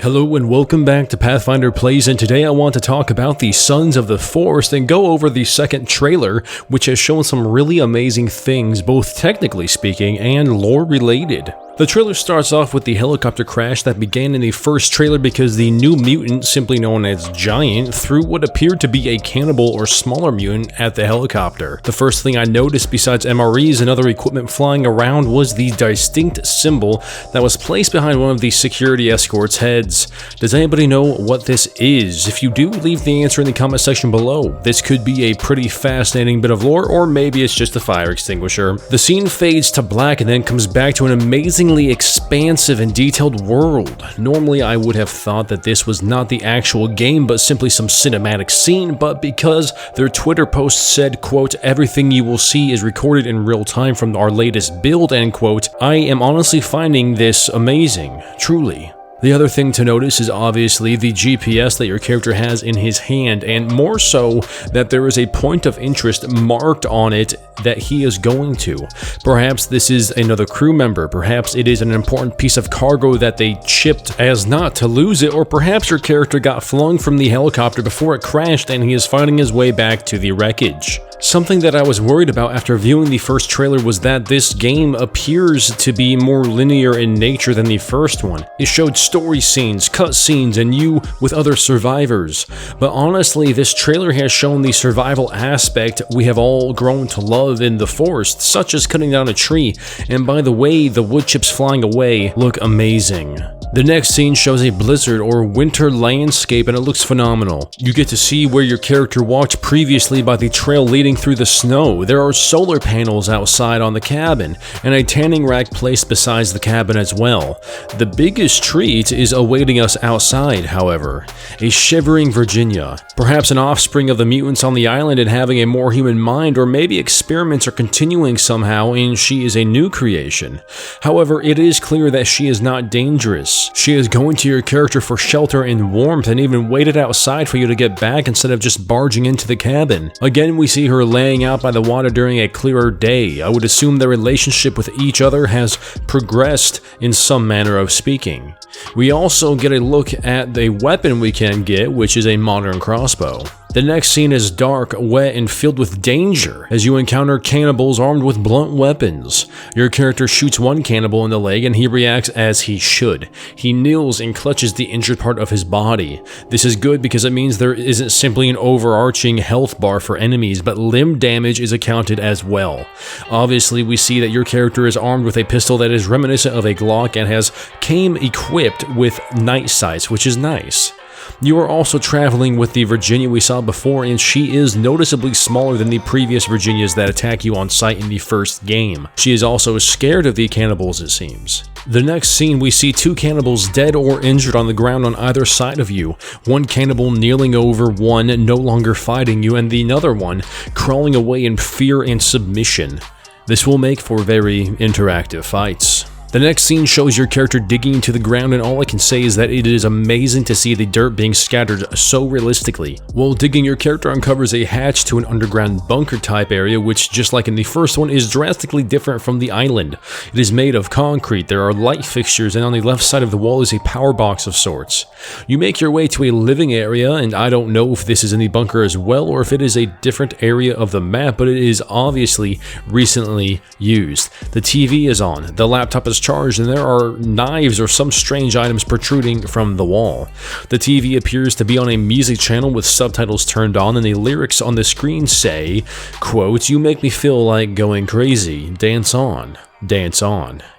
Hello and welcome back to Pathfinder Plays, and today I want to talk about the Sons of the Forest and go over the second trailer, which has shown some really amazing things, both technically speaking and lore related. The trailer starts off with the helicopter crash that began in the first trailer because the new mutant, simply known as Giant, threw what appeared to be a cannibal or smaller mutant at the helicopter. The first thing I noticed besides MREs and other equipment flying around was the distinct symbol that was placed behind one of the security escort's heads. Does anybody know what this is? If you do, leave the answer in the comment section below. This could be a pretty fascinating bit of lore, or maybe it's just a fire extinguisher. The scene fades to black and then comes back to an amazingly expansive and detailed world. Normally I would have thought that this was not the actual game but simply some cinematic scene, but because their Twitter post said, quote, "Everything you will see is recorded in real time from our latest build," end quote, I am honestly finding this amazing, truly. The other thing to notice is obviously the GPS that your character has in his hand, and more so that there is a point of interest marked on it that he is going to. Perhaps this is another crew member, perhaps it is an important piece of cargo that they chipped as not to lose it, or perhaps your character got flung from the helicopter before it crashed and he is finding his way back to the wreckage. Something that I was worried about after viewing the first trailer was that this game appears to be more linear in nature than the first one. It showed story scenes, cutscenes, and you with other survivors. But honestly, this trailer has shown the survival aspect we have all grown to love in the forest, such as cutting down a tree, and by the way, the wood chips flying away look amazing. The next scene shows a blizzard or winter landscape and it looks phenomenal. You get to see where your character walked previously by the trail leading through the snow. There are solar panels outside on the cabin and a tanning rack placed beside the cabin as well. The biggest treat is awaiting us outside, however. A shivering Virginia. Perhaps an offspring of the mutants on the island and having a more human mind, or maybe experiments are continuing somehow and she is a new creation. However, it is clear that she is not dangerous. She is going to your character for shelter and warmth and even waited outside for you to get back instead of just barging into the cabin. Again, we see her laying out by the water during a clearer day. I would assume their relationship with each other has progressed in some manner of speaking. We also get a look at the weapon we can get, which is a modern crossbow. The next scene is dark, wet, and filled with danger as you encounter cannibals armed with blunt weapons. Your character shoots one cannibal in the leg and he reacts as he should. He kneels and clutches the injured part of his body. This is good because it means there isn't simply an overarching health bar for enemies, but limb damage is accounted as well. Obviously, we see that your character is armed with a pistol that is reminiscent of a Glock and came equipped with night sights, which is nice. You are also traveling with the Virginia we saw before, and she is noticeably smaller than the previous Virginias that attack you on sight in the first game. She is also scared of the cannibals, it seems. The next scene, we see two cannibals dead or injured on the ground on either side of you. One cannibal kneeling over one, no longer fighting you, and the other one crawling away in fear and submission. This will make for very interactive fights. The next scene shows your character digging into the ground, and all I can say is that it is amazing to see the dirt being scattered so realistically. While digging, your character uncovers a hatch to an underground bunker type area, which, just like in the first one, is drastically different from the island. It is made of concrete, there are light fixtures, and on the left side of the wall is a power box of sorts. You make your way to a living area, and I don't know if this is in the bunker as well or if it is a different area of the map, but it is obviously recently used. The TV is on, the laptop is charged, and there are knives or some strange items protruding from the wall. The TV appears to be on a music channel with subtitles turned on, and the lyrics on the screen say, quote, "You make me feel like going crazy, dance on,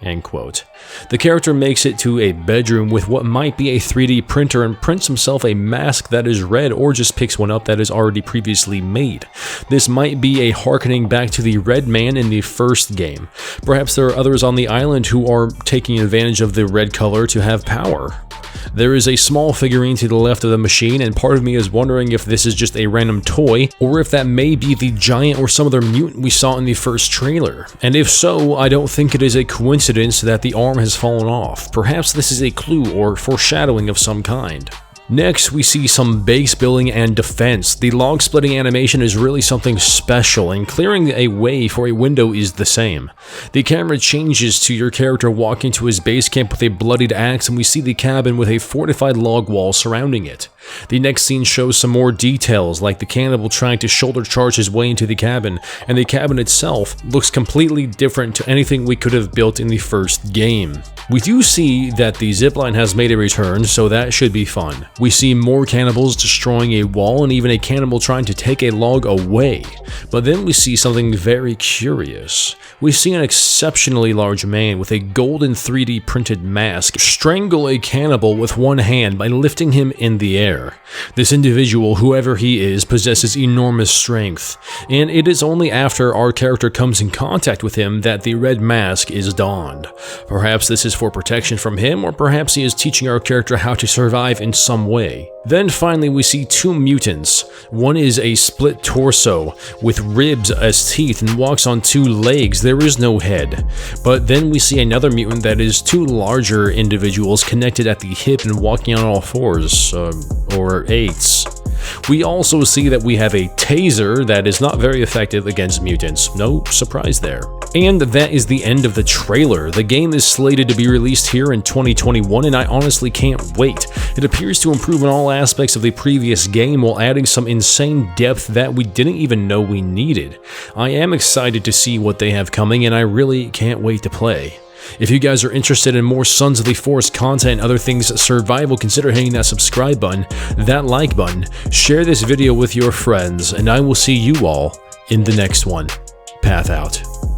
end quote. The character makes it to a bedroom with what might be a 3D printer and prints himself a mask that is red, or just picks one up that is already previously made. This might be a harkening back to the Red Man in the first game. Perhaps there are others on the island who are taking advantage of the red color to have power. There is a small figurine to the left of the machine, and part of me is wondering if this is just a random toy, or if that may be the Giant or some other mutant we saw in the first trailer. And if so, I don't think it is a coincidence that the arm has fallen off. Perhaps this is a clue or foreshadowing of some kind. Next, we see some base building and defense. The log splitting animation is really something special, and clearing a way for a window is the same. The camera changes to your character walking to his base camp with a bloodied axe, and we see the cabin with a fortified log wall surrounding it. The next scene shows some more details, like the cannibal trying to shoulder charge his way into the cabin, and the cabin itself looks completely different to anything we could have built in the first game. We do see that the zipline has made a return, so that should be fun. We see more cannibals destroying a wall and even a cannibal trying to take a log away. But then we see something very curious. We see an exceptionally large man with a golden 3D printed mask strangle a cannibal with one hand by lifting him in the air. This individual, whoever he is, possesses enormous strength, and it is only after our character comes in contact with him that the red mask is donned. Perhaps this is for protection from him, or perhaps he is teaching our character how to survive in some way. Then finally we see two mutants. One is a split torso with ribs as teeth and walks on two legs. There is no head. But then we see another mutant that is two larger individuals connected at the hip and walking on all fours, or eights. We also see that we have a taser that is not very effective against mutants. No surprise there. And that is the end of the trailer. The game is slated to be released here in 2021, and I honestly can't wait. It appears to improve on all aspects of the previous game while adding some insane depth that we didn't even know we needed. I am excited to see what they have coming, and I really can't wait to play. If you guys are interested in more Sons of the Forest content and other things survival, consider hitting that subscribe button, that like button, share this video with your friends, and I will see you all in the next one. Path out.